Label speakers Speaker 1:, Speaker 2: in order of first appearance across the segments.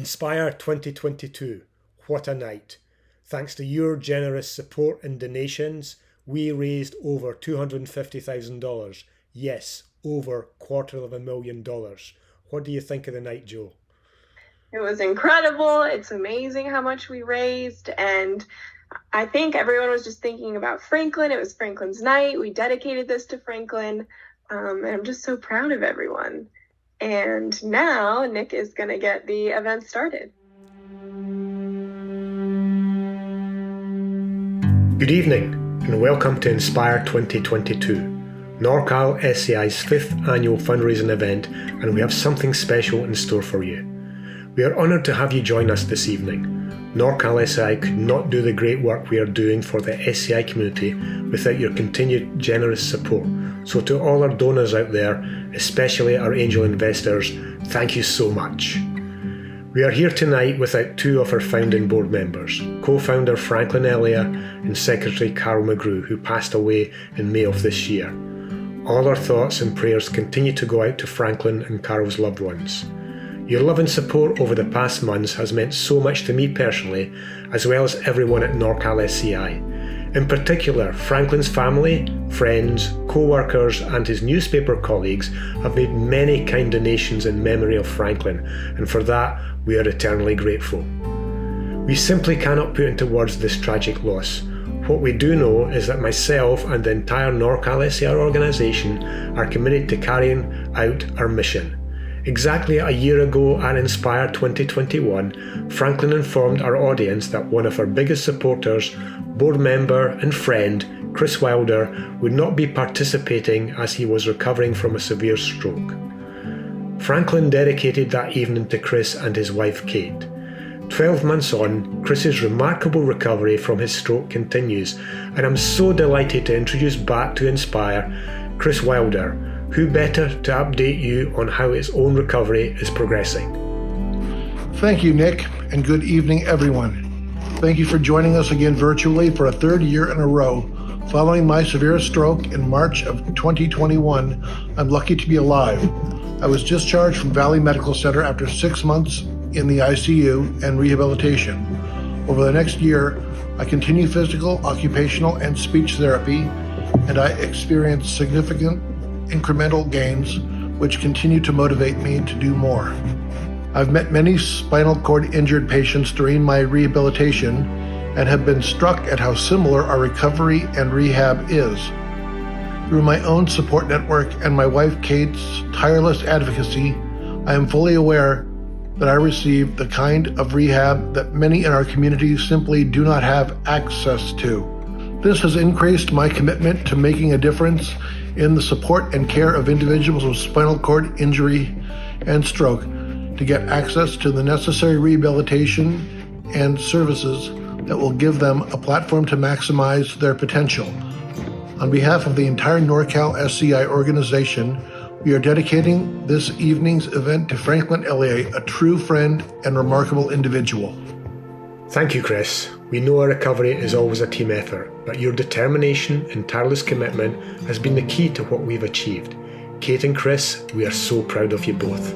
Speaker 1: Inspire 2022. What a night. Thanks to your generous support and donations, we raised over $250,000. Yes, over $250,000. What do you think of the night, Jo?
Speaker 2: It was incredible. It's amazing how much we raised. And I think everyone was just thinking about Franklin. It was Franklin's night. We dedicated this to Franklin. And I'm just so proud of everyone. And now Nick is going to get the event started.
Speaker 1: Good evening and welcome to Inspire 2022, NorCal SCI's 5th annual fundraising event, and we have something special in store for you. We are honoured to have you join us this evening. NorCal SCI could not do the great work we are doing for the SCI community without your continued generous support. So to all our donors out there, especially our angel investors, thank you so much. We are here tonight without two of our founding board members, co-founder Franklin Elia and Secretary Carol McGrew, who passed away in May of this year. All our thoughts and prayers continue to go out to Franklin and Carol's loved ones. Your love and support over the past months has meant so much to me personally, as well as everyone at NorCal SCI. In particular, Franklin's family, friends, co-workers and his newspaper colleagues have made many kind donations in memory of Franklin, and for that we are eternally grateful. We simply cannot put into words this tragic loss. What we do know is that myself and the entire NorCal SCI organisation are committed to carrying out our mission. Exactly a year ago at Inspire 2021, Franklin informed our audience that one of our biggest supporters, board member and friend, Chris Wilder, would not be participating as he was recovering from a severe stroke. Franklin dedicated that evening to Chris and his wife Kate. 12 months on, Chris's remarkable recovery from his stroke continues, and I'm so delighted to introduce back to Inspire Chris Wilder. Who better to update you on how his own recovery is progressing?
Speaker 3: Thank you, Nick, and good evening, everyone. Thank you for joining us again virtually for a third year in a row. Following my severe stroke in March of 2021, I'm lucky to be alive. I was discharged from Valley Medical Center after 6 months in the ICU and rehabilitation. Over the next year, I continue physical, occupational, and speech therapy, and I experienced significant incremental gains, which continue to motivate me to do more. I've met many spinal cord injured patients during my rehabilitation and have been struck at how similar our recovery and rehab is. Through my own support network and my wife Kate's tireless advocacy, I am fully aware that I received the kind of rehab that many in our community simply do not have access to. This has increased my commitment to making a difference in the support and care of individuals with spinal cord injury and stroke to get access to the necessary rehabilitation and services that will give them a platform to maximize their potential. On behalf of the entire NorCal SCI organization, we are dedicating this evening's event to Franklin Elia, a true friend and remarkable individual.
Speaker 1: Thank you, Chris. We know our recovery is always a team effort, but your determination and tireless commitment has been the key to what we've achieved. Kate and Chris, we are so proud of you both.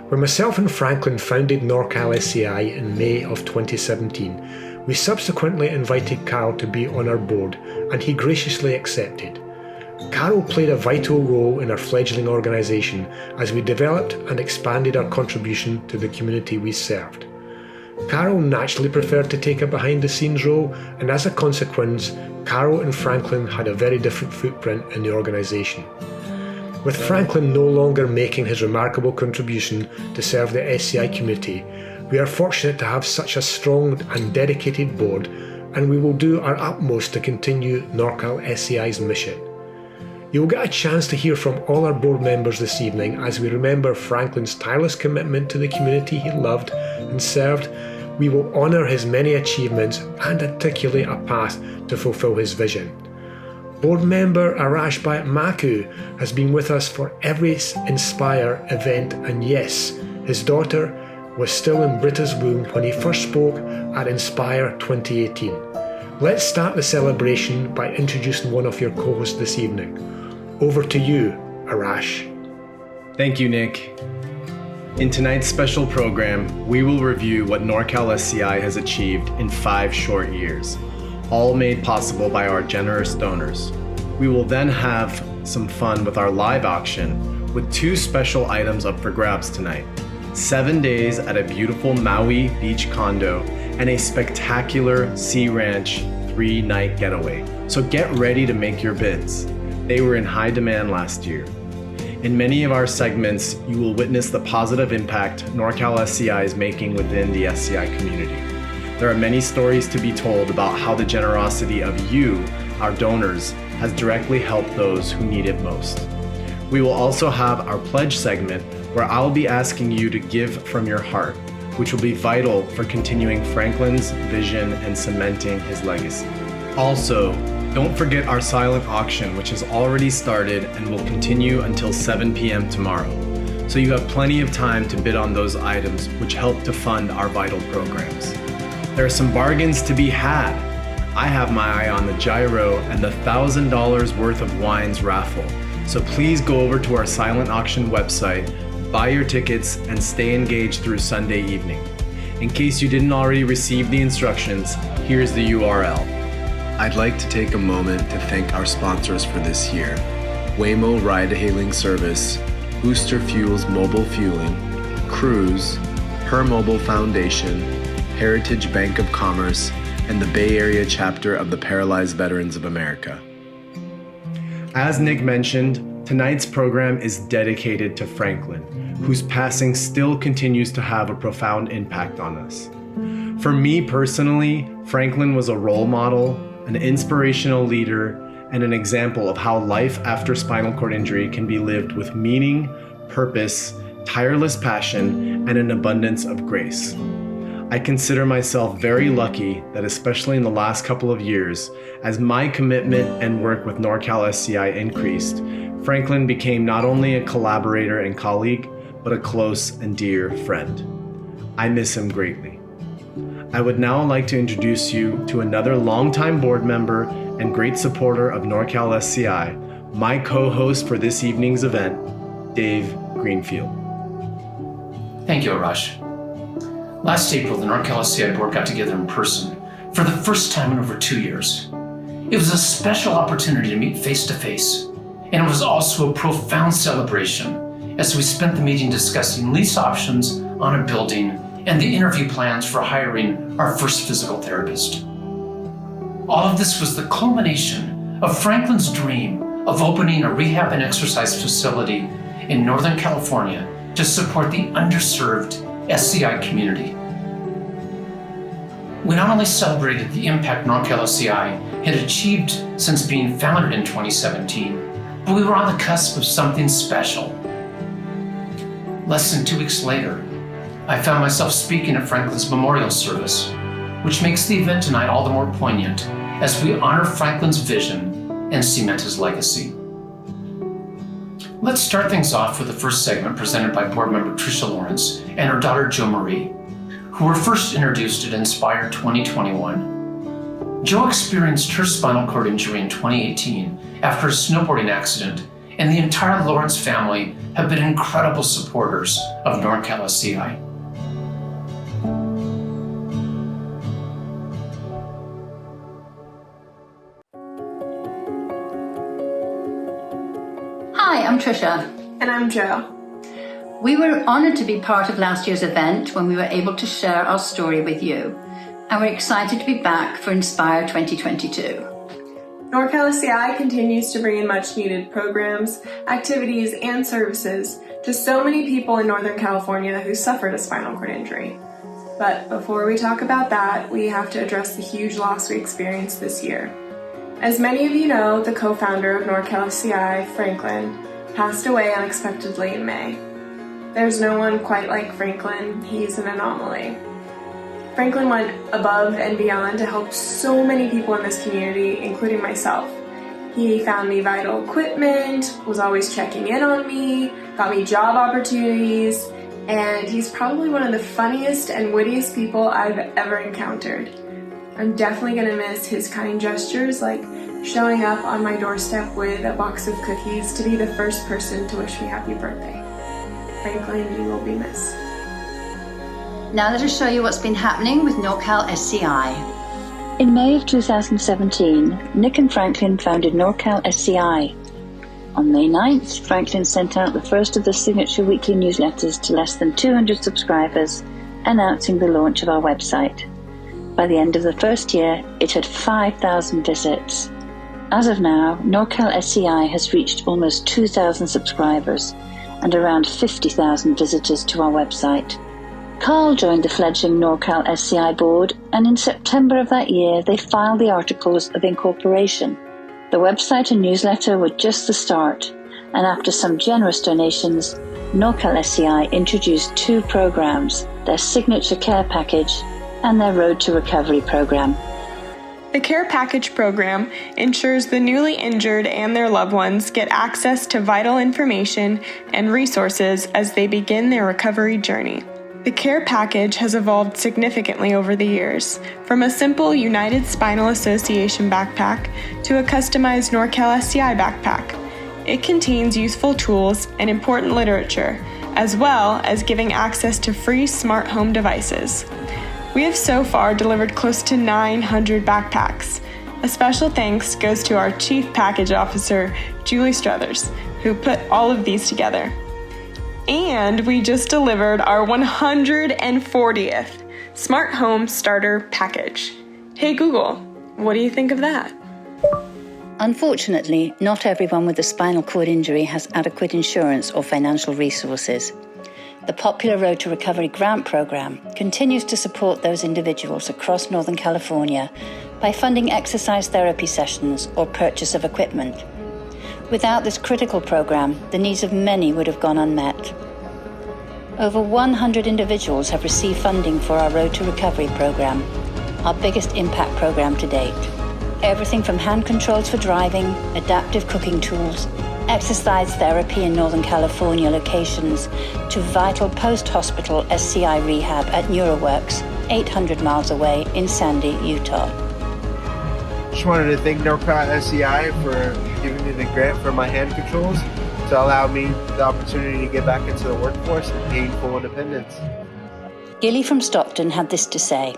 Speaker 1: When myself and Franklin founded NorCal SCI in May of 2017, we subsequently invited Carol to be on our board, and he graciously accepted. Carol played a vital role in our fledgling organisation as we developed and expanded our contribution to the community we served. Carol naturally preferred to take a behind-the-scenes role, and as a consequence, Carol and Franklin had a very different footprint in the organisation. With Franklin no longer making his remarkable contribution to serve the SCI community, we are fortunate to have such a strong and dedicated board, and we will do our utmost to continue NorCal SCI's mission. You will get a chance to hear from all our board members this evening as we remember Franklin's tireless commitment to the community he loved and served. We will honour his many achievements and articulate a path to fulfil his vision. Board member Arash Maku has been with us for every Inspire event, and yes, his daughter was still in Britta's womb when he first spoke at Inspire 2018. Let's start the celebration by introducing one of your co-hosts this evening. Over to you, Arash.
Speaker 4: Thank you, Nick. In tonight's special program, we will review what NorCal SCI has achieved in 5 short years, all made possible by our generous donors. We will then have some fun with our live auction with 2 special items up for grabs tonight. 7 days at a beautiful Maui beach condo and a spectacular Sea Ranch 3-night getaway. So get ready to make your bids. They were in high demand last year. In many of our segments, you will witness the positive impact NorCal SCI is making within the SCI community. There are many stories to be told about how the generosity of you, our donors, has directly helped those who need it most. We will also have our pledge segment where I'll be asking you to give from your heart, which will be vital for continuing Franklin's vision and cementing his legacy. Also, don't forget our silent auction, which has already started and will continue until 7 p.m. tomorrow. So you have plenty of time to bid on those items which help to fund our vital programs. There are some bargains to be had. I have my eye on the gyro and the $1,000 worth of wines raffle. So please go over to our silent auction website, buy your tickets, and stay engaged through Sunday evening. In case you didn't already receive the instructions, here's the URL. I'd like to take a moment to thank our sponsors for this year: Waymo Ride-Hailing Service, Booster Fuels Mobile Fueling, Cruise, Her Mobile Foundation, Heritage Bank of Commerce, and the Bay Area chapter of the Paralyzed Veterans of America. As Nick mentioned, tonight's program is dedicated to Franklin, whose passing still continues to have a profound impact on us. For me personally, Franklin was a role model, an inspirational leader, and an example of how life after spinal cord injury can be lived with meaning, purpose, tireless passion, and an abundance of grace. I consider myself very lucky that, especially in the last couple of years, as my commitment and work with NorCal SCI increased, Franklin became not only a collaborator and colleague, but a close and dear friend. I miss him greatly. I would now like to introduce you to another longtime board member and great supporter of NorCal SCI, my co-host for this evening's event, Dave Greenfield.
Speaker 5: Thank you, Arash. Last April, the NorCal SCI board got together in person for the first time in over 2 years. It was a special opportunity to meet face to face, and it was also a profound celebration as we spent the meeting discussing lease options on a building and the interview plans for hiring our first physical therapist. All of this was the culmination of Franklin's dream of opening a rehab and exercise facility in Northern California to support the underserved SCI community. We not only celebrated the impact NorCal SCI had achieved since being founded in 2017, but we were on the cusp of something special. Less than 2 weeks later, I found myself speaking at Franklin's memorial service, which makes the event tonight all the more poignant as we honor Franklin's vision and cement his legacy. Let's start things off with the first segment presented by board member Tricia Lawrence and her daughter Jo Marie, who were first introduced at Inspire 2021. Jo experienced her spinal cord injury in 2018 after a snowboarding accident, and the entire Lawrence family have been incredible supporters of NorCal SCI.
Speaker 6: Hi, I'm Tricia.
Speaker 2: And I'm Jo.
Speaker 6: We were honored to be part of last year's event when we were able to share our story with you. And we're excited to be back for Inspire 2022.
Speaker 2: NorCal SCI continues to bring in much needed programs, activities, and services to so many people in Northern California who suffered a spinal cord injury. But before we talk about that, we have to address the huge loss we experienced this year. As many of you know, the co-founder of NorCal SCI, Franklin, passed away unexpectedly in May. There's no one quite like Franklin. He's an anomaly. Franklin went above and beyond to help so many people in this community, including myself. He found me vital equipment, was always checking in on me, got me job opportunities, and he's probably one of the funniest and wittiest people I've ever encountered. I'm definitely going to miss his kind gestures, like showing up on my doorstep with a box of cookies to be the first person to wish me happy birthday. Franklin, you will be missed.
Speaker 6: Now let us show you what's been happening with NorCal SCI. In May of 2017, Nick and Franklin founded NorCal SCI. On May 9th, Franklin sent out the first of the signature weekly newsletters to less than 200 subscribers, announcing the launch of our website. By the end of the first year, it had 5,000 visits. As of now, NorCal SCI has reached almost 2,000 subscribers and around 50,000 visitors to our website. Carl joined the fledgling NorCal SCI board, and in September of that year, they filed the Articles of Incorporation. The website and newsletter were just the start, and after some generous donations, NorCal SCI introduced 2 programs, their Signature Care Package and their Road to Recovery program.
Speaker 2: The Care Package program ensures the newly injured and their loved ones get access to vital information and resources as they begin their recovery journey. The Care Package has evolved significantly over the years, from a simple United Spinal Association backpack to a customized NorCal SCI backpack. It contains useful tools and important literature, as well as giving access to free smart home devices. We have so far delivered close to 900 backpacks. A special thanks goes to our Chief Package Officer, Julie Struthers, who put all of these together. And we just delivered our 140th Smart Home Starter Package. Hey Google, what do you think of that?
Speaker 6: Unfortunately, not everyone with a spinal cord injury has adequate insurance or financial resources. The popular Road to Recovery grant program continues to support those individuals across Northern California by funding exercise therapy sessions or purchase of equipment. Without this critical program, the needs of many would have gone unmet. Over 100 individuals have received funding for our Road to Recovery program, our biggest impact program to date. Everything from hand controls for driving, adaptive cooking tools, exercise therapy in Northern California locations, to vital post-hospital SCI rehab at NeuroWorks, 800 miles away in Sandy, Utah.
Speaker 7: Just wanted to thank NorCal SCI for giving me the grant for my hand controls to allow me the opportunity to get back into the workforce and gain full independence.
Speaker 6: Gilly from Stockton had this to say: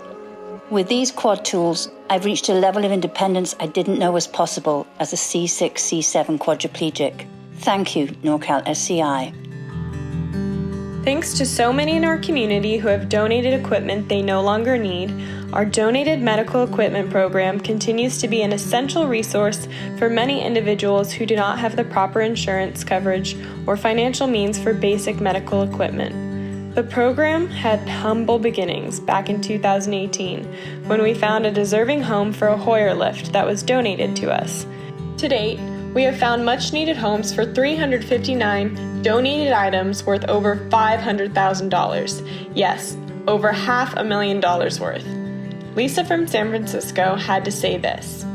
Speaker 6: "With these quad tools, I've reached a level of independence I didn't know was possible as a C6, C7 quadriplegic. Thank you, NorCal SCI."
Speaker 2: Thanks to so many in our community who have donated equipment they no longer need, our donated medical equipment program continues to be an essential resource for many individuals who do not have the proper insurance coverage or financial means for basic medical equipment. The program had humble beginnings back in 2018 when we found a deserving home for a Hoyer lift that was donated to us. To date, we have found much needed homes for 359 donated items worth over $500,000. Yes, over $500,000 worth. Lisa from San Francisco had to say this: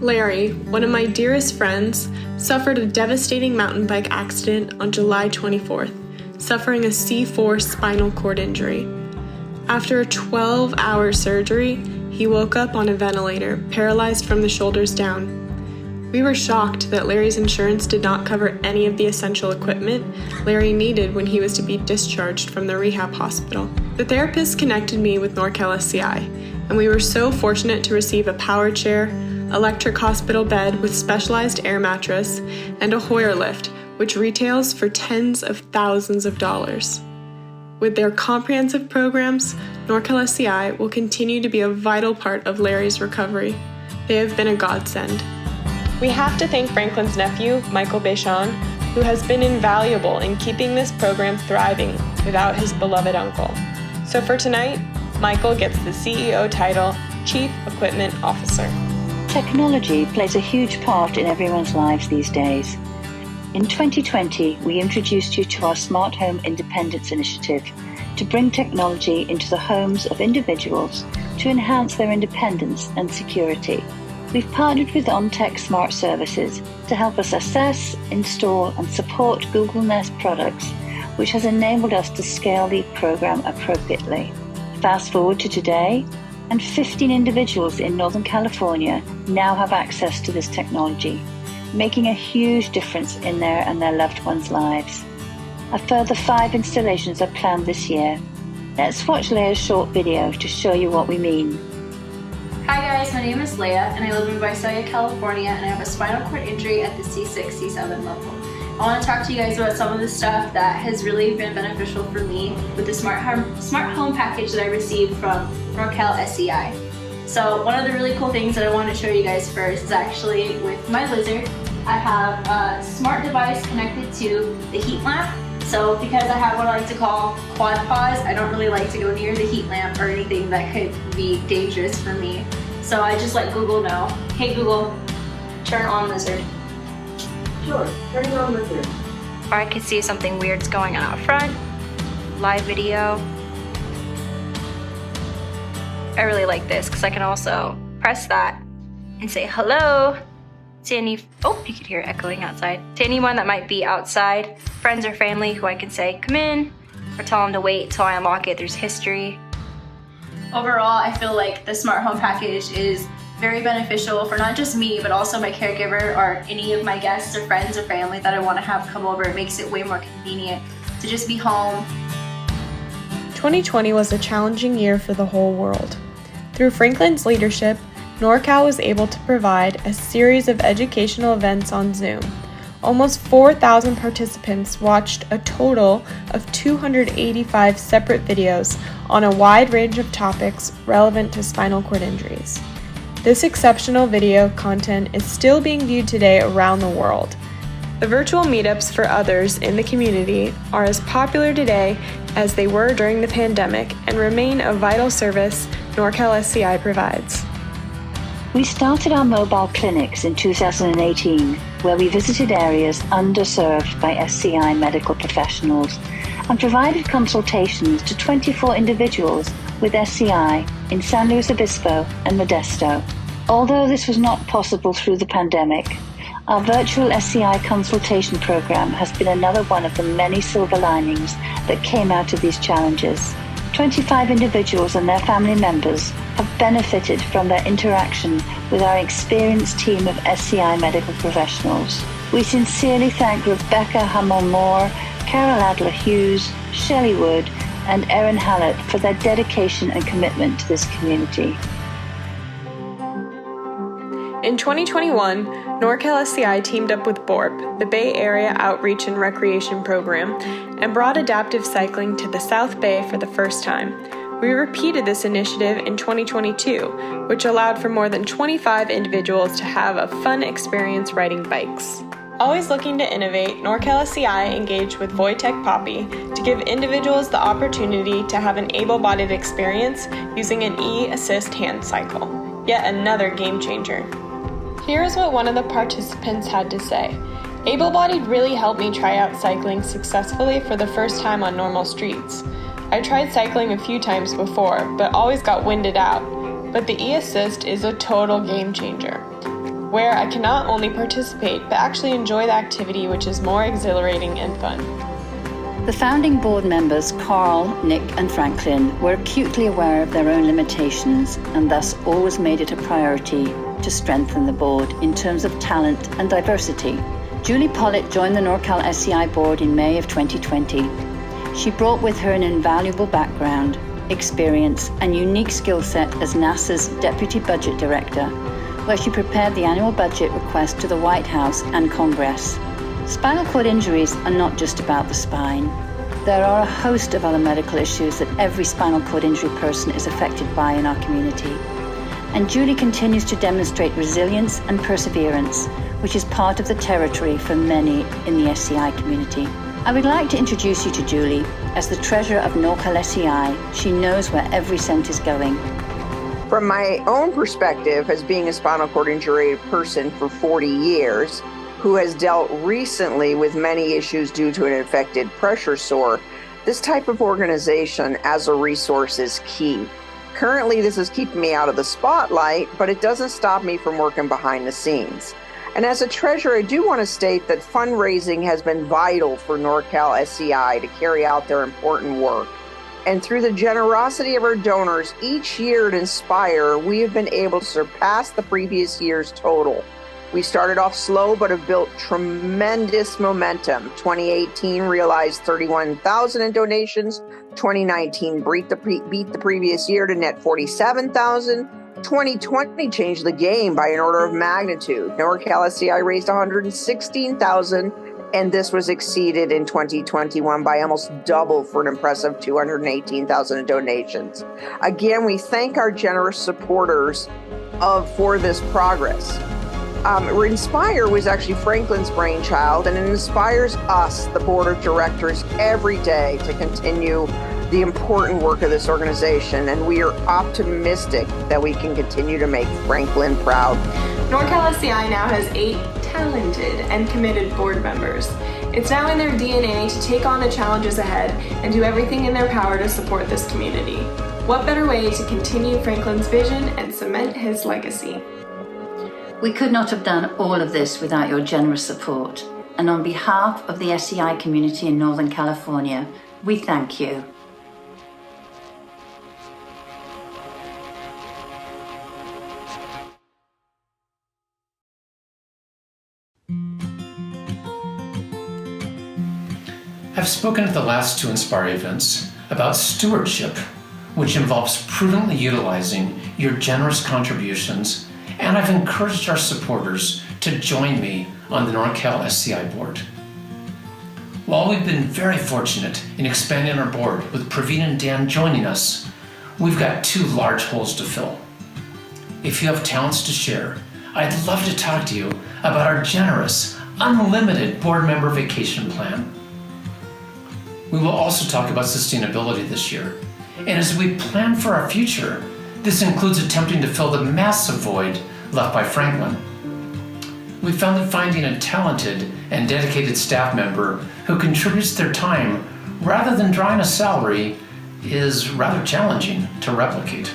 Speaker 2: "Larry, one of my dearest friends, suffered a devastating mountain bike accident on July 24th, suffering a C4 spinal cord injury. After a 12-hour surgery, he woke up on a ventilator, paralyzed from the shoulders down. We were shocked that Larry's insurance did not cover any of the essential equipment Larry needed when he was to be discharged from the rehab hospital. The therapist connected me with NorCal SCI, and we were so fortunate to receive a power chair, electric hospital bed with specialized air mattress, and a Hoyer lift, which retails for tens of thousands of dollars. With their comprehensive programs, NorCal SCI will continue to be a vital part of Larry's recovery. They have been a godsend." We have to thank Franklin's nephew, Michael Béchon, who has been invaluable in keeping this program thriving without his beloved uncle. So for tonight, Michael gets the CEO title, Chief Equipment Officer.
Speaker 6: Technology plays a huge part in everyone's lives these days. In 2020, we introduced you to our Smart Home Independence Initiative to bring technology into the homes of individuals to enhance their independence and security. We've partnered with OnTech Smart Services to help us assess, install, and support Google Nest products, which has enabled us to scale the program appropriately. Fast forward to today, and 15 individuals in Northern California now have access to this technology, making a huge difference in their and their loved ones' lives. A further 5 installations are planned this year. Let's watch Leia's short video to show you what we mean.
Speaker 8: Hi guys, my name is Leia and I live in Visalia, California, and I have a spinal cord injury at the C6, C7 level. I want to talk to you guys about some of the stuff that has really been beneficial for me with the smart home package that I received from NorCal SCI. So one of the really cool things that I want to show you guys first is actually with my Lizard. I have a smart device connected to the heat lamp. So because I have what I like to call quad paws, I don't really like to go near the heat lamp or anything that could be dangerous for me. So I just let Google know, hey Google, turn on Lizard.
Speaker 2: Sure, turning on Lizard.
Speaker 8: Or I can see something weird's going on out front. Live video. I really like this because I can also press that and say hello to any, oh, you can hear it echoing outside. To anyone that might be outside, friends or family who I can say, come in, or tell them to wait till I unlock it. There's history. Overall, I feel like the smart home package is very beneficial for not just me, but also my caregiver or any of my guests or friends or family that I want to have come over. It makes it way more convenient to just be home.
Speaker 9: 2020 was a challenging year for the whole world. Through Franklin's leadership, NorCal was able to provide a series of educational events on Zoom. Almost 4,000 participants watched a total of 285 separate videos on a wide range of topics relevant to spinal cord injuries. This exceptional video content is still being viewed today around the world. The virtual meetups for others in the community are as popular today as they were during the pandemic and remain a vital service NorCal SCI provides.
Speaker 6: We started our mobile clinics in 2018, where we visited areas underserved by SCI medical professionals and provided consultations to 24 individuals with SCI in San Luis Obispo and Modesto. Although this was not possible through the pandemic, our virtual SCI consultation program has been another one of the many silver linings that came out of these challenges. 25 individuals and their family members have benefited from their interaction with our experienced team of SCI medical professionals. We sincerely thank Rebecca Hamel-Moore, Carol Adler-Hughes, Shelley Wood, and Erin Hallett for their dedication and commitment to this community.
Speaker 9: In 2021, NorCal SCI teamed up with BORP, the Bay Area Outreach and Recreation Program, and brought adaptive cycling to the South Bay for the first time. We repeated this initiative in 2022, which allowed for more than 25 individuals to have a fun experience riding bikes. Always looking to innovate, NorCal SCI engaged with Voitech Poppy to give individuals the opportunity to have an able-bodied experience using an e-assist hand cycle. Yet another game changer. Here is what one of the participants had to say. Able-bodied really helped me try out cycling successfully for the first time on normal streets. I tried cycling a few times before, but always got winded out. But the e-assist is a total game changer, where I can not only participate, but actually enjoy the activity, which is more exhilarating and fun.
Speaker 6: The founding board members, Carl, Nick, and Franklin, were acutely aware of their own limitations and thus always made it a priority to strengthen the board in terms of talent and diversity. Julie Pollitt joined the NorCal SCI board in May of 2020. She brought with her an invaluable background, experience, and unique skill set as NASA's Deputy Budget Director, where she prepared the annual budget request to the White House and Congress. Spinal cord injuries are not just about the spine. There are a host of other medical issues that every spinal cord injury person is affected by in our community. And Julie continues to demonstrate resilience and perseverance, which is part of the territory for many in the SCI community. I would like to introduce you to Julie. As the treasurer of NorCal SCI, she knows where every cent is going.
Speaker 10: From my own perspective, as being a spinal cord injury person for 40 years, who has dealt recently with many issues due to an infected pressure sore, this type of organization as a resource is key. Currently, this is keeping me out of the spotlight, but it doesn't stop me from working behind the scenes. And as a treasurer, I do want to state that fundraising has been vital for NorCal SCI to carry out their important work. And through the generosity of our donors, each year at Inspire, we have been able to surpass the previous year's total. We started off slow, but have built tremendous momentum. 2018 realized 31,000 in donations. 2019 beat the previous year to net 47,000. 2020 changed the game by an order of magnitude. NorCal SCI raised 116,000, and this was exceeded in 2021 by almost double for an impressive 218,000 in donations. Again, we thank our generous supporters for this progress. Inspire was actually Franklin's brainchild, and it inspires us, the board of directors, every day to continue the important work of this organization, and we are optimistic that we can continue to make Franklin proud.
Speaker 9: NorCal SCI now has 8 talented and committed board members. It's now in their DNA to take on the challenges ahead and do everything in their power to support this community. What better way to continue Franklin's vision and cement his legacy?
Speaker 6: We could not have done all of this without your generous support. And on behalf of the SCI community in Northern California, we thank you.
Speaker 5: I've spoken at the last 2 Inspire events about stewardship, which involves prudently utilizing your generous contributions, and I've encouraged our supporters to join me on the NorCal SCI board. While we've been very fortunate in expanding our board with Praveen and Dan joining us, we've got 2 large holes to fill. If you have talents to share, I'd love to talk to you about our generous, unlimited board member vacation plan. We will also talk about sustainability this year, and as we plan for our future, this includes attempting to fill the massive void left by Franklin. We found that finding a talented and dedicated staff member who contributes their time rather than drawing a salary is rather challenging to replicate.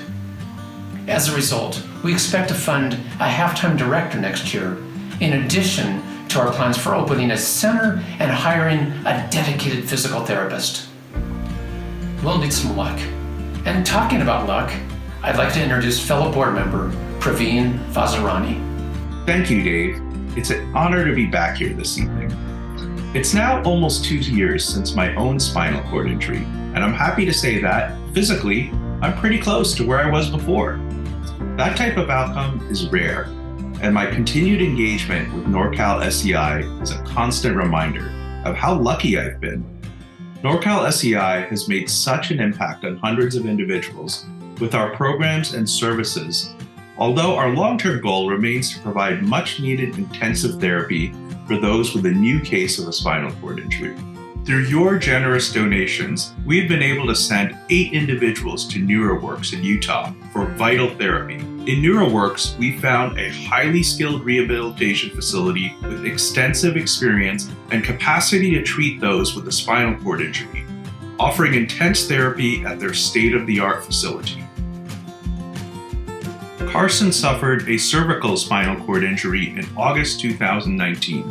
Speaker 5: As a result, we expect to fund a half-time director next year, in addition to our plans for opening a center and hiring a dedicated physical therapist. We'll need some luck. And talking about luck, I'd like to introduce fellow board member Praveen Vazirani.
Speaker 11: Thank you, Dave. It's an honor to be back here this evening. It's now almost 2 years since my own spinal cord injury, and I'm happy to say that, physically, I'm pretty close to where I was before. That type of outcome is rare, and my continued engagement with NorCal SCI is a constant reminder of how lucky I've been. NorCal SCI has made such an impact on hundreds of individuals with our programs and services, although our long-term goal remains to provide much-needed intensive therapy for those with a new case of a spinal cord injury. Through your generous donations, we've been able to send 8 individuals to NeuroWorks in Utah for vital therapy. In NeuroWorks, we found a highly skilled rehabilitation facility with extensive experience and capacity to treat those with a spinal cord injury, offering intense therapy at their state-of-the-art facility. Carson suffered a cervical spinal cord injury in August 2019,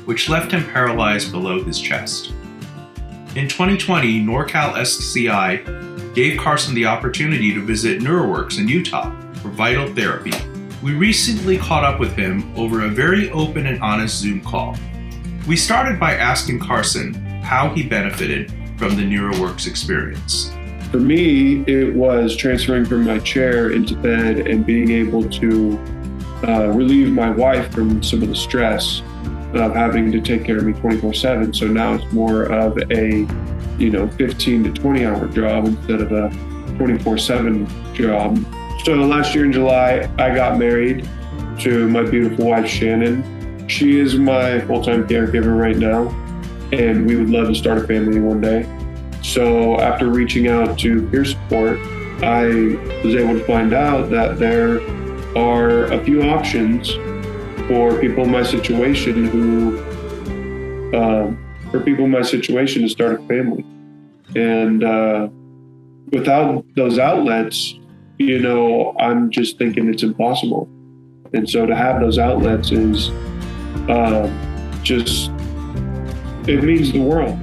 Speaker 11: which left him paralyzed below his chest. In 2020, NorCal SCI gave Carson the opportunity to visit NeuroWorks in Utah for vital therapy. We recently caught up with him over a very open and honest Zoom call. We started by asking Carson how he benefited from the NeuroWorks experience.
Speaker 12: For me, it was transferring from my chair into bed and being able to relieve my wife from some of the stress of having to take care of me 24/7. So now it's more of a 15 to 20 hour job instead of a 24/7 job. So last year in July, I got married to my beautiful wife, Shannon. She is my full-time caregiver right now, and we would love to start a family one day. So after reaching out to peer support, I was able to find out that there are a few options for people in my situation to start a family. And without those outlets, I'm just thinking it's impossible. And so to have those outlets is it means the world.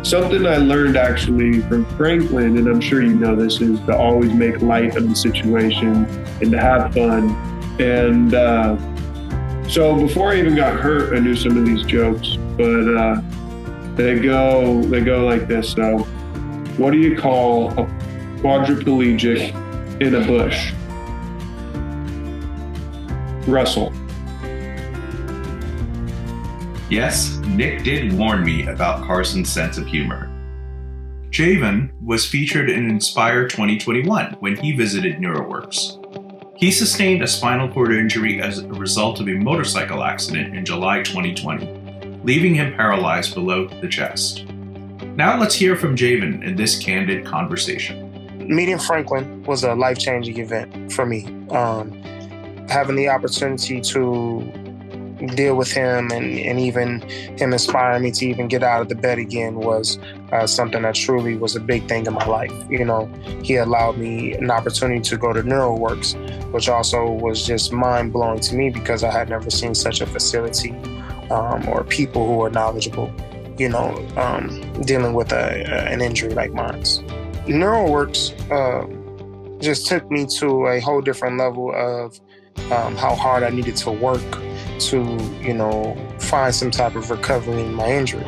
Speaker 12: Something I learned actually from Franklin, and I'm sure you know this, is to always make light of the situation and to have fun. And So before I even got hurt, I knew some of these jokes, but they go like this. So, what do you call a quadriplegic in a bush? Russell.
Speaker 11: Yes, Nick did warn me about Carson's sense of humor. Javen was featured in Inspire 2021 when he visited NeuroWorks. He sustained a spinal cord injury as a result of a motorcycle accident in July 2020, leaving him paralyzed below the chest. Now let's hear from Javen in this candid conversation.
Speaker 13: Meeting Franklin was a life-changing event for me. Having the opportunity to deal with him and even him inspiring me to even get out of the bed again was something that truly was a big thing in my life. You know, he allowed me an opportunity to go to NeuroWorks, which also was just mind-blowing to me because I had never seen such a facility or people who are knowledgeable, you know, dealing with an injury like mine. NeuroWorks just took me to a whole different level of how hard I needed to work to, you know, find some type of recovery in my injury,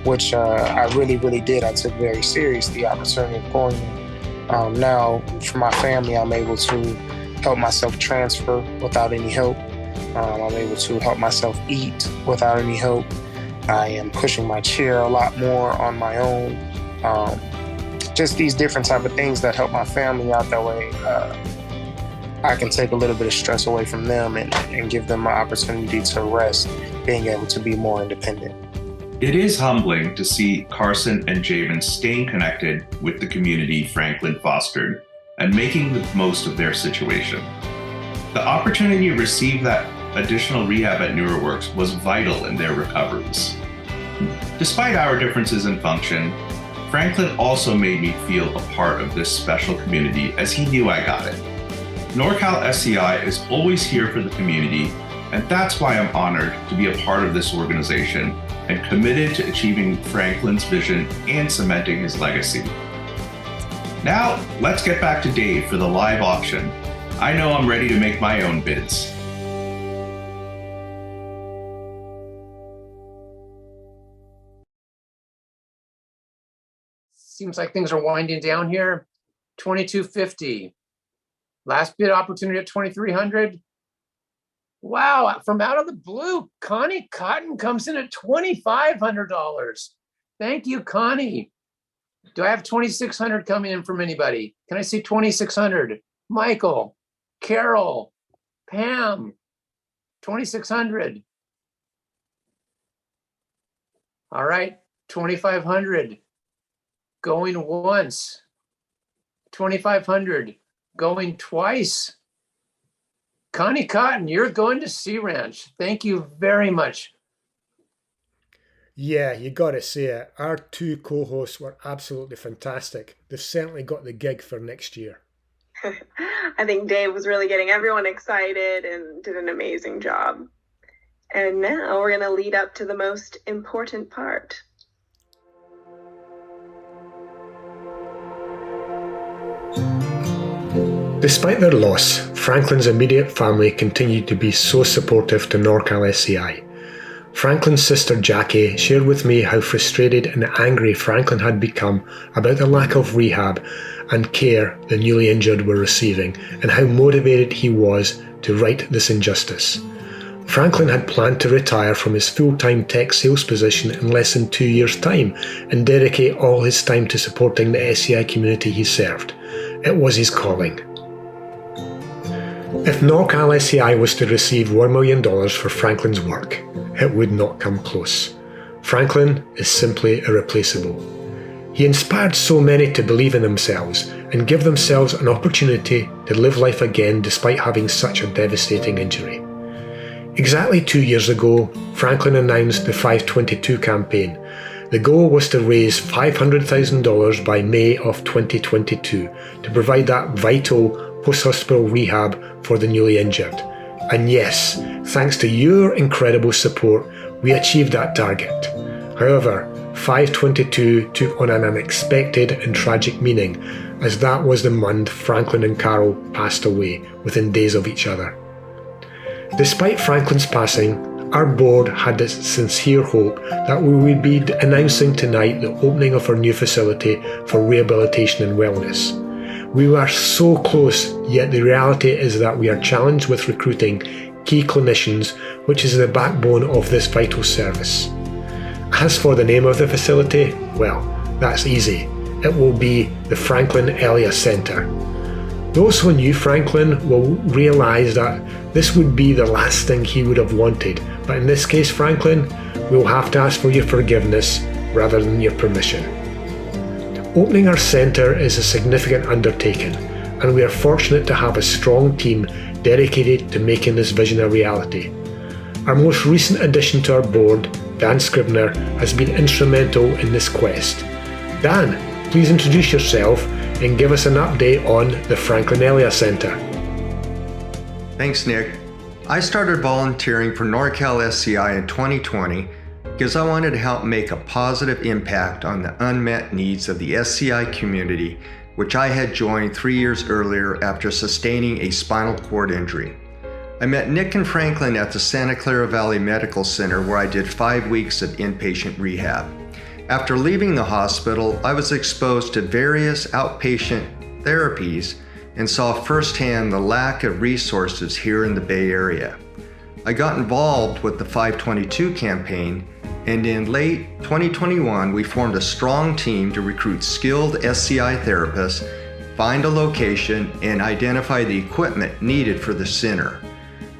Speaker 13: which I really, really did. I took very seriously the opportunity of going there. Now, for my family, I'm able to help myself transfer without any help. I'm able to help myself eat without any help. I am pushing my chair a lot more on my own. Just these different type of things that help my family out that way. I can take a little bit of stress away from them and give them an opportunity to rest, being able to be more independent.
Speaker 11: It is humbling to see Carson and Javen staying connected with the community Franklin fostered and making the most of their situation. The opportunity to receive that additional rehab at NeuroWorks was vital in their recoveries. Despite our differences in function, Franklin also made me feel a part of this special community as he knew I got it. NorCal SCI is always here for the community, and that's why I'm honored to be a part of this organization and committed to achieving Franklin's vision and cementing his legacy. Now, let's get back to Dave for the live auction. I know I'm ready to make my own bids.
Speaker 14: Seems like things are winding down here. $2,250. Last bid opportunity at $2,300. Wow, from out of the blue, Connie Cotton comes in at $2,500. Thank you, Connie. Do I have $2,600 coming in from anybody? Can I see $2,600? Michael, Carol, Pam, $2,600. All right, $2,500. Going once. $2,500. Going twice. Connie Cotton, you're going to Sea Ranch. Thank you very much.
Speaker 1: Yeah, you got to say it. Our two co-hosts were absolutely fantastic. They've certainly got the gig for next year.
Speaker 2: I think Dave was really getting everyone excited and did an amazing job. And now we're going to lead up to the most important part.
Speaker 1: Despite their loss, Franklin's immediate family continued to be so supportive to NorCal SCI. Franklin's sister Jackie shared with me how frustrated and angry Franklin had become about the lack of rehab and care the newly injured were receiving, and how motivated he was to right this injustice. Franklin had planned to retire from his full-time tech sales position in less than 2 years' time and dedicate all his time to supporting the SCI community he served. It was his calling. If NorCal SCI was to receive $1 million for Franklin's work, it would not come close. Franklin is simply irreplaceable. He inspired so many to believe in themselves and give themselves an opportunity to live life again despite having such a devastating injury. Exactly 2 years ago, Franklin announced the 522 campaign. The goal was to raise $500,000 by May of 2022 to provide that vital post-hospital rehab for the newly injured. And yes, thanks to your incredible support, we achieved that target. However, 522 took on an unexpected and tragic meaning, as that was the month Franklin and Carol passed away within days of each other. Despite Franklin's passing, our board had the sincere hope that we would be announcing tonight the opening of our new facility for rehabilitation and wellness. We were so close, yet the reality is that we are challenged with recruiting key clinicians, which is the backbone of this vital service. As for the name of the facility, well, that's easy. It will be the Franklin Elia Center. Those who knew Franklin will realize that this would be the last thing he would have wanted, but in this case, Franklin, we'll have to ask for your forgiveness rather than your permission. Opening our center is a significant undertaking, and we are fortunate to have a strong team dedicated to making this vision a reality. Our most recent addition to our board, Dan Scribner, has been instrumental in this quest. Dan, please introduce yourself and give us an update on the Franklin Elia Center.
Speaker 15: Thanks, Nick. I started volunteering for NorCal SCI in 2020 because I wanted to help make a positive impact on the unmet needs of the SCI community, which I had joined 3 years earlier after sustaining a spinal cord injury. I met Nick and Franklin at the Santa Clara Valley Medical Center, where I did 5 weeks of inpatient rehab. After leaving the hospital, I was exposed to various outpatient therapies and saw firsthand the lack of resources here in the Bay Area. I got involved with the 522 campaign, and in late 2021, we formed a strong team to recruit skilled SCI therapists, find a location, and identify the equipment needed for the center.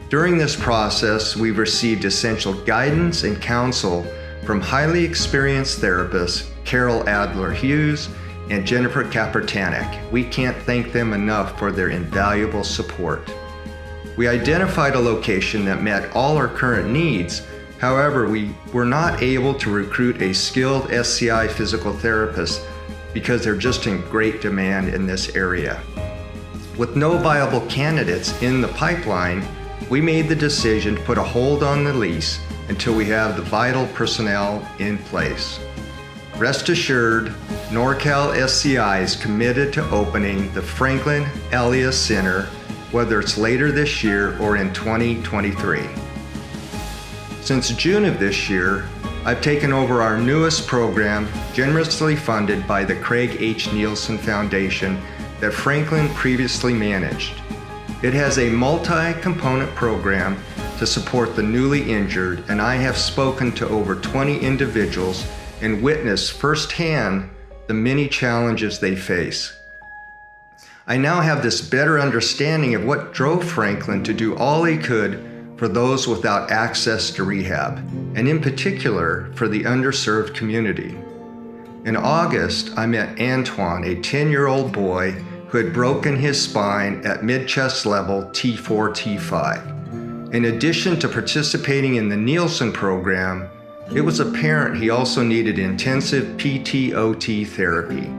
Speaker 15: During this process, we've received essential guidance and counsel from highly experienced therapists, Carol Adler-Hughes and Jennifer Kapertanek. We can't thank them enough for their invaluable support. We identified a location that met all our current needs. However, we were not able to recruit a skilled SCI physical therapist because they're just in great demand in this area. With no viable candidates in the pipeline, we made the decision to put a hold on the lease until we have the vital personnel in place. Rest assured, NorCal SCI is committed to opening the Franklin Elia Center, whether it's later this year or in 2023. Since June of this year, I've taken over our newest program, generously funded by the Craig H. Nielsen Foundation that Franklin previously managed. It has a multi-component program to support the newly injured, and I have spoken to over 20 individuals and witnessed firsthand the many challenges they face. I now have this better understanding of what drove Franklin to do all he could for those without access to rehab, and in particular for the underserved community. In August, I met Antoine, a 10-year-old boy who had broken his spine at mid-chest level T4, T5. In addition to participating in the Nielsen program, it was apparent he also needed intensive PT-OT therapy.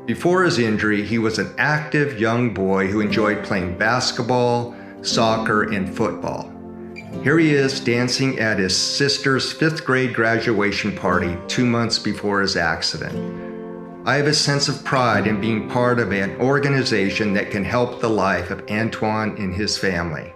Speaker 15: Before his injury, he was an active young boy who enjoyed playing basketball, soccer, and football. Here he is dancing at his sister's 5th grade graduation party 2 months before his accident. I have a sense of pride in being part of an organization that can help the life of Antoine and his family.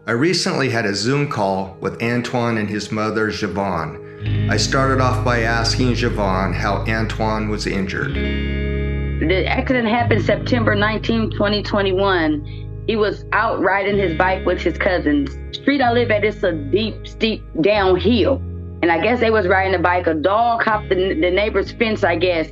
Speaker 15: I recently had a Zoom call with Antoine and his mother, Javon. I started off by asking Javon how Antoine was injured.
Speaker 16: The accident happened September 19, 2021. He was out riding his bike with his cousins. The street I live at is a deep, steep downhill. And I guess they was riding a bike. A dog hopped the neighbor's fence, I guess,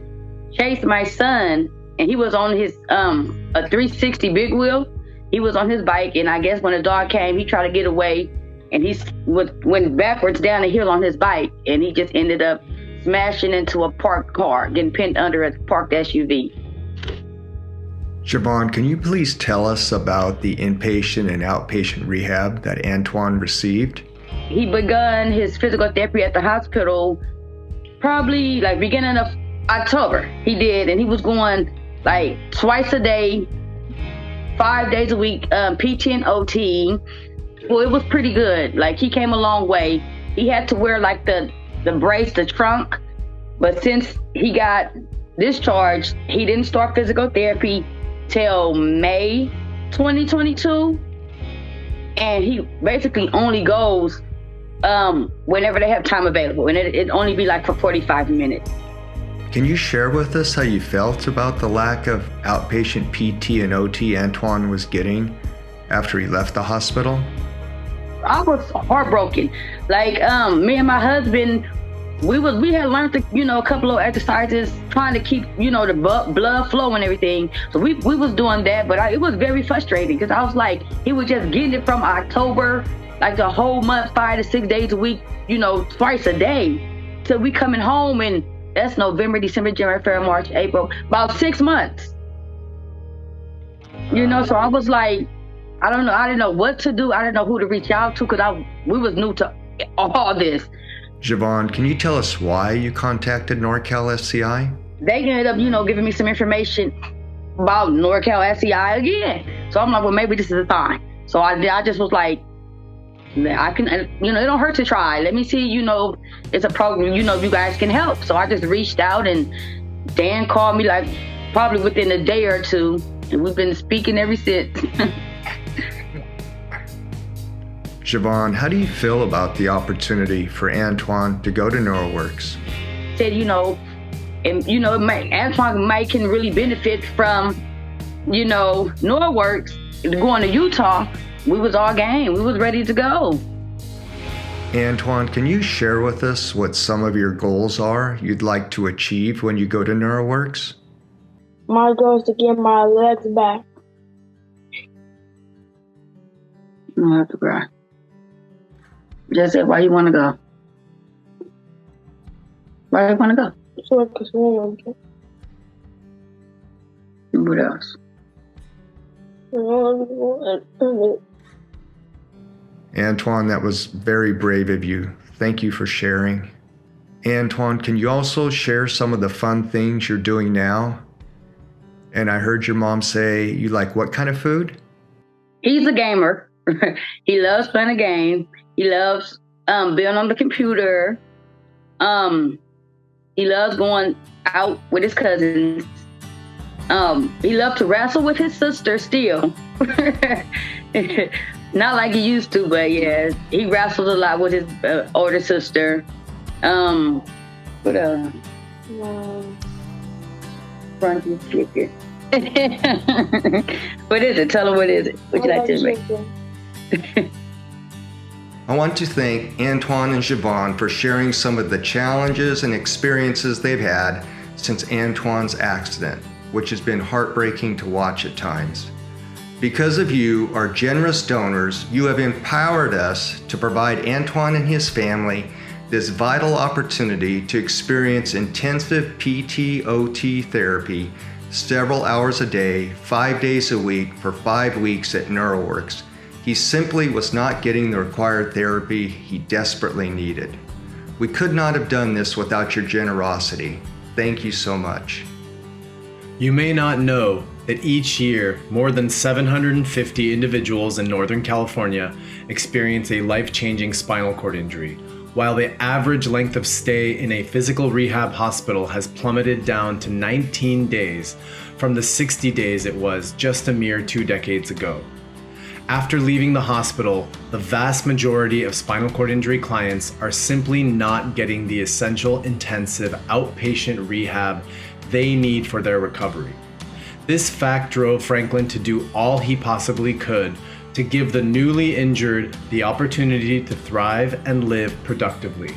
Speaker 16: chased my son, and he was on his a 360 big wheel. He was on his bike, and I guess when the dog came, he tried to get away, and he went backwards down the hill on his bike, and he just ended up smashing into a parked car, getting pinned under a parked SUV.
Speaker 15: Javon, can you please tell us about the inpatient and outpatient rehab that Antoine received?
Speaker 16: He begun his physical therapy at the hospital probably like beginning of October. He did, and he was going like twice a day, 5 days a week, PT and OT. Well, it was pretty good. Like, he came a long way. He had to wear like the brace, the trunk, but since he got discharged, he didn't start physical therapy till May 2022. and he basically only goes whenever they have time available, and it only be like for 45 minutes.
Speaker 15: Can you share with us how you felt about the lack of outpatient PT and OT Antoine was getting after he left the hospital?
Speaker 16: I was heartbroken. Like, me and my husband, we had learned a couple of exercises, trying to keep, the blood flow and everything. So we was doing that, but it was very frustrating because I was like, he was just getting it from October, like the whole month, 5 to 6 days a week, twice a day. So we coming home, and that's November, December, January, February, March, April, about 6 months. So I was like, I don't know. I didn't know what to do. I didn't know who to reach out to because we was new to all this.
Speaker 15: Javon, can you tell us why you contacted NorCal SCI?
Speaker 16: They ended up, giving me some information about NorCal SCI again. So I'm like, well, maybe this is the time. So I just was like, I can, it don't hurt to try. Let me see, it's a program, you guys can help. So I just reached out, and Dan called me like probably within a day or two, and we've been speaking ever since.
Speaker 15: Javon, how do you feel about the opportunity for Antoine to go to NeuroWorks?
Speaker 16: Said, Antoine can really benefit from, NeuroWorks. Going to Utah, we was all game. We was ready to go.
Speaker 15: Antoine, can you share with us what some of your goals are you'd like to achieve when you go to NeuroWorks?
Speaker 17: My goal is to get my legs back.
Speaker 16: I have to cry. Just say, why you want to go? Why do you want to go?
Speaker 17: So I can swim.
Speaker 16: What else?
Speaker 15: Antoine, that was very brave of you. Thank you for sharing. Antoine, can you also share some of the fun things you're doing now? And I heard your mom say you like what kind of food?
Speaker 16: He's a gamer. He loves playing a game. He loves being on the computer. He loves going out with his cousins. He loves to wrestle with his sister still. Not like he used to, but yeah, he wrestles a lot with his older sister. What else? Frankie chicken. What is it? Tell him what is it. What you like to make?
Speaker 15: I want to thank Antoine and Javon for sharing some of the challenges and experiences they've had since Antoine's accident, which has been heartbreaking to watch at times. Because of you, our generous donors, you have empowered us to provide Antoine and his family this vital opportunity to experience intensive PT-OT therapy several hours a day, 5 days a week for 5 weeks at NeuroWorks. He simply was not getting the required therapy he desperately needed. We could not have done this without your generosity. Thank you so much.
Speaker 4: You may not know that each year, more than 750 individuals in Northern California experience a life-changing spinal cord injury, while the average length of stay in a physical rehab hospital has plummeted down to 19 days from the 60 days it was just a mere 2 decades ago. After leaving the hospital, the vast majority of spinal cord injury clients are simply not getting the essential intensive outpatient rehab they need for their recovery. This fact drove Franklin to do all he possibly could to give the newly injured the opportunity to thrive and live productively.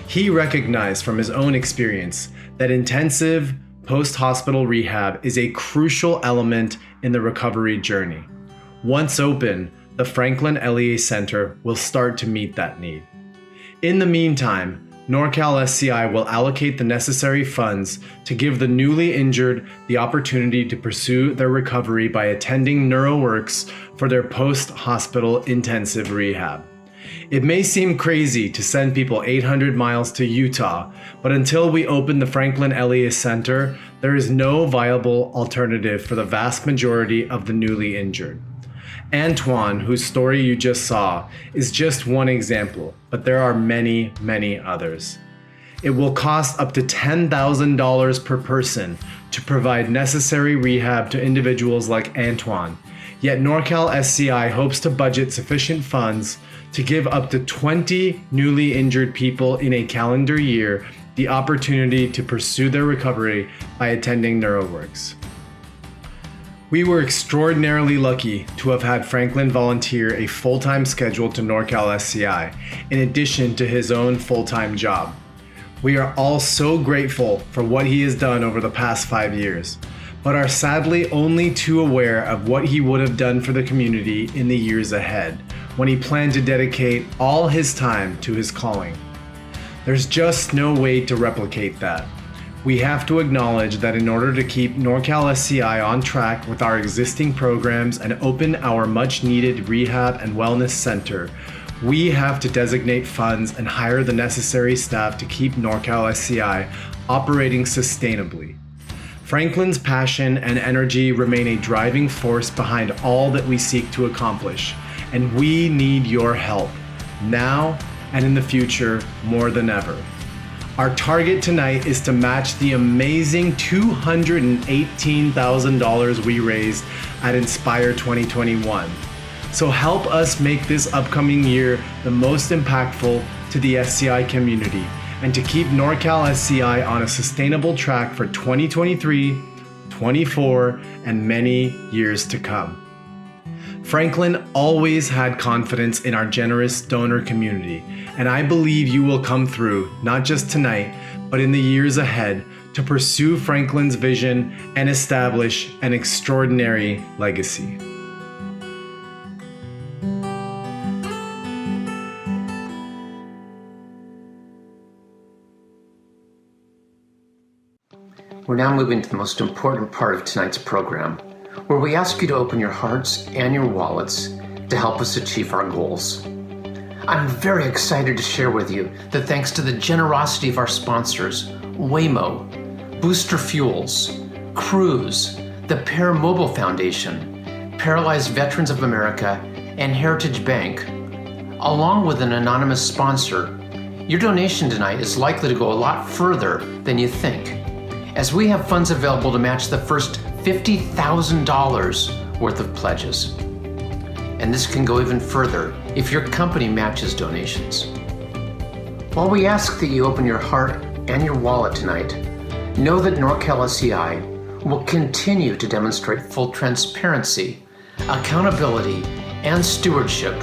Speaker 4: He recognized from his own experience that intensive post-hospital rehab is a crucial element in the recovery journey. Once open, the Franklin LEA Center will start to meet that need. In the meantime, NorCal SCI will allocate the necessary funds to give the newly injured the opportunity to pursue their recovery by attending NeuroWorks for their post-hospital intensive rehab. It may seem crazy to send people 800 miles to Utah, but until we open the Franklin LEA Center, there is no viable alternative for the vast majority of the newly injured. Antoine, whose story you just saw, is just one example, but there are many, many others. It will cost up to $10,000 per person to provide necessary rehab to individuals like Antoine. Yet NorCal SCI hopes to budget sufficient funds to give up to 20 newly injured people in a calendar year the opportunity to pursue their recovery by attending NeuroWorks. We were extraordinarily lucky to have had Franklin volunteer a full-time schedule to NorCal SCI, in addition to his own full-time job. We are all so grateful for what he has done over the past 5 years, but are sadly only too aware of what he would have done for the community in the years ahead, when he planned to dedicate all his time to his calling. There's just no way to replicate that. We have to acknowledge that in order to keep NorCal SCI on track with our existing programs and open our much needed rehab and wellness center, we have to designate funds and hire the necessary staff to keep NorCal SCI operating sustainably. Franklin's passion and energy remain a driving force behind all that we seek to accomplish, and we need your help, now and in the future more than ever. Our target tonight is to match the amazing $218,000 we raised at Inspire 2021. So help us make this upcoming year the most impactful to the SCI community and to keep NorCal SCI on a sustainable track for 2023, 24, and many years to come. Franklin always had confidence in our generous donor community, and I believe you will come through, not just tonight, but in the years ahead, to pursue Franklin's vision and establish an extraordinary legacy.
Speaker 5: We're now moving to the most important part of tonight's program, where we ask you to open your hearts and your wallets to help us achieve our goals. I'm very excited to share with you that thanks to the generosity of our sponsors, Waymo, Booster Fuels, Cruise, the Pair Mobile Foundation, Paralyzed Veterans of America, and Heritage Bank, along with an anonymous sponsor, your donation tonight is likely to go a lot further than you think, as we have funds available to match the first $50,000 worth of pledges. And this can go even further if your company matches donations. While we ask that you open your heart and your wallet tonight, know that NorCal SCI will continue to demonstrate full transparency, accountability, and stewardship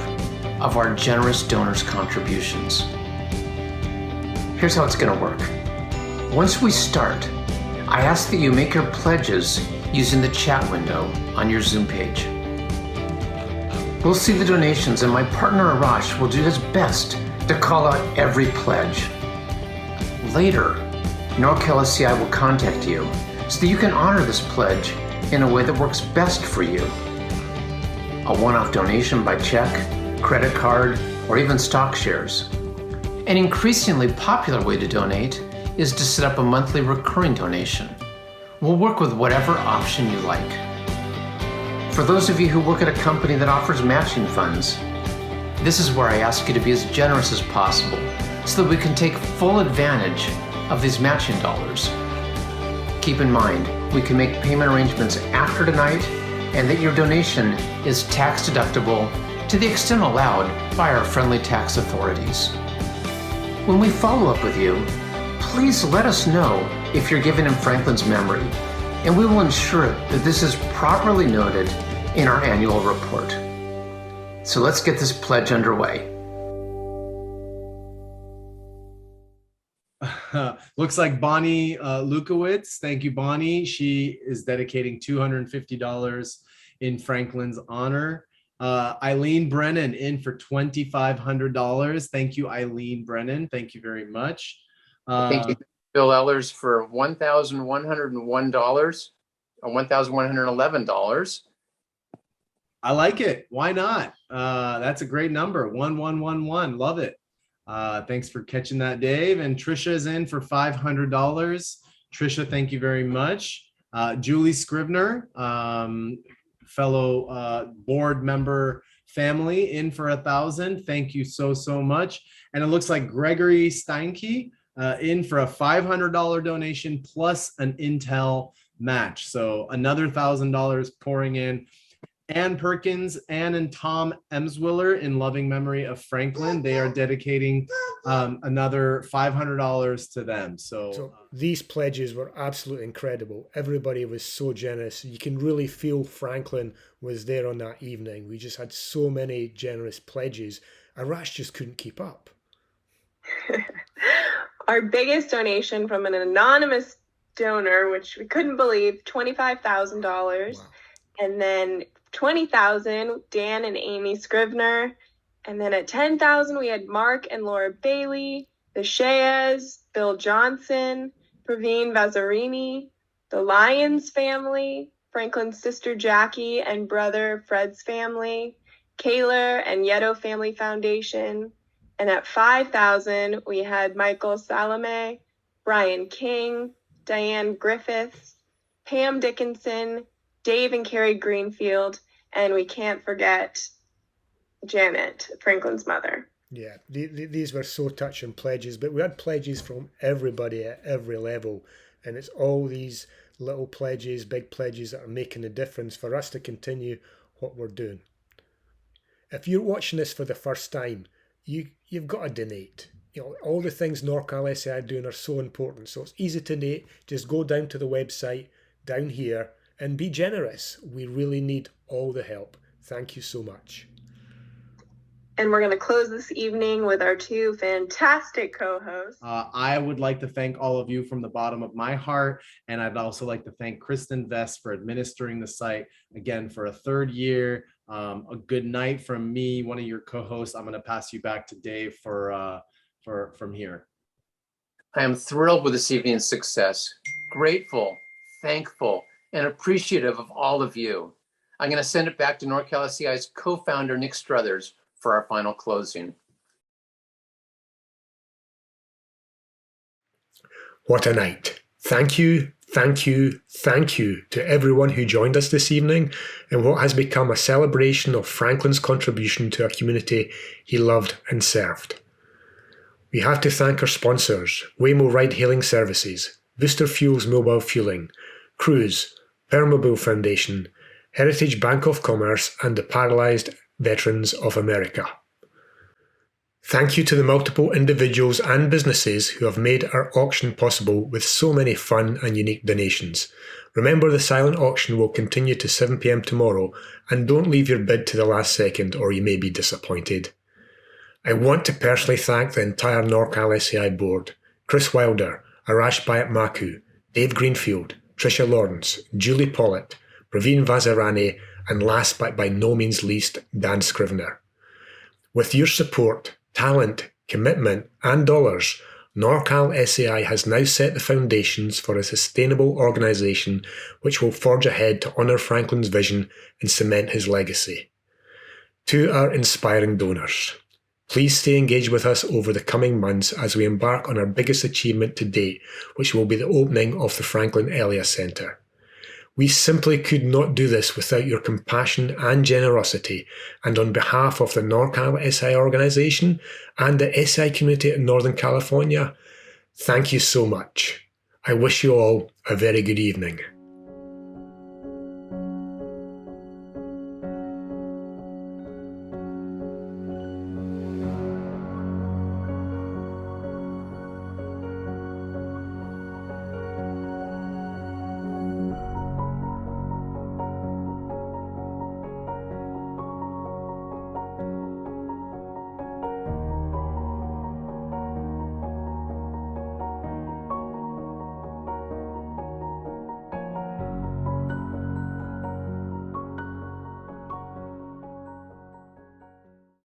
Speaker 5: of our generous donors' contributions. Here's how it's going to work. Once we start, I ask that you make your pledges using the chat window on your Zoom page. We'll see the donations, and my partner Arash will do his best to call out every pledge. Later, NorCal SCI will contact you so that you can honor this pledge in a way that works best for you. A one-off donation by check, credit card, or even stock shares. An increasingly popular way to donate is to set up a monthly recurring donation. We'll work with whatever option you like. For those of you who work at a company that offers matching funds, this is where I ask you to be as generous as possible so that we can take full advantage of these matching dollars. Keep in mind, we can make payment arrangements after tonight and that your donation is tax deductible to the extent allowed by our friendly tax authorities. When we follow up with you, please let us know if you're giving in Franklin's memory, and we will ensure that this is properly noted in our annual report. So let's get this pledge underway.
Speaker 4: Looks like Bonnie Lukowitz. Thank you, Bonnie. She is dedicating $250 in Franklin's honor. Eileen Brennan in for $2,500. Thank you, Eileen Brennan. Thank you very much.
Speaker 14: Thank you, Bill Ellers, for $1,101 or $1,111.
Speaker 4: I like it. Why not? That's a great number. 1111. Love it. Thanks for catching that, Dave. And Trisha is in for $500. Trisha, thank you very much. Julie Scrivener, fellow board member family, in for $1,000. Thank you so much. And it looks like Gregory Steinke in for a $500 donation plus an Intel match. So another $1,000 pouring in. Ann Perkins, Ann and Tom Emswiller in loving memory of Franklin. They are dedicating another $500 to them. So
Speaker 1: these pledges were absolutely incredible. Everybody was so generous. You can really feel Franklin was there on that evening. We just had so many generous pledges. Arash just couldn't keep up.
Speaker 2: Our biggest donation from an anonymous donor, which we couldn't believe, $25,000. Wow. And then 20,000, Dan and Amy Scrivener. And then at 10,000, we had Mark and Laura Bailey, the Sheas, Bill Johnson, Praveen Vazarini, the Lyons family, Franklin's sister Jackie and brother Fred's family, Kayla and Yeto Family Foundation. And at 5,000, we had Michael Salome, Brian King, Diane Griffiths, Pam Dickinson, Dave and Carrie Greenfield, and we can't forget Janet, Franklin's mother.
Speaker 1: Yeah, these were so touching pledges, but we had pledges from everybody at every level, and it's all these little pledges, big pledges that are making a difference for us to continue what we're doing. If you're watching this for the first time, you've got to donate. You know, all the things NorCal SCI are doing are so important, so it's easy to donate. Just go down to the website down here and be generous. We really need all the help. Thank you so much.
Speaker 2: And we're going to close this evening with our two fantastic co-hosts.
Speaker 4: I would like to thank all of you from the bottom of my heart. And I'd also like to thank Kristen Vest for administering the site again for a third year. A good night from me, one of your co-hosts. I'm going to pass you back to Dave from here.
Speaker 14: I am thrilled with this evening's success, grateful, thankful, and appreciative of all of you. I'm going to send it back to NorCal SCI's co-founder, Nick Struthers, for our final closing.
Speaker 1: What a night. Thank you, thank you, thank you to everyone who joined us this evening in what has become a celebration of Franklin's contribution to a community he loved and served. We have to thank our sponsors, Waymo Ride Hailing Services, Booster Fuels Mobile Fueling, Cruise, Permobil Foundation, Heritage Bank of Commerce, and the Paralysed Veterans of America. Thank you to the multiple individuals and businesses who have made our auction possible with so many fun and unique donations. Remember, the silent auction will continue to 7 p.m. tomorrow, and don't leave your bid to the last second or you may be disappointed. I want to personally thank the entire NorCal SCI board, Chris Wilder, Arash Bayat-Maku, Dave Greenfield, Tricia Lawrence, Julie Pollitt, Praveen Vazirani, and last but by no means least, Dan Scrivener. With your support, talent, commitment, and dollars, NorCal SCI has now set the foundations for a sustainable organisation which will forge ahead to honour Franklin's vision and cement his legacy. To our inspiring donors, please stay engaged with us over the coming months as we embark on our biggest achievement to date, which will be the opening of the Franklin Elias Centre. We simply could not do this without your compassion and generosity, and on behalf of the NorCal SCI organisation and the SCI community in Northern California, thank you so much. I wish you all a very good evening.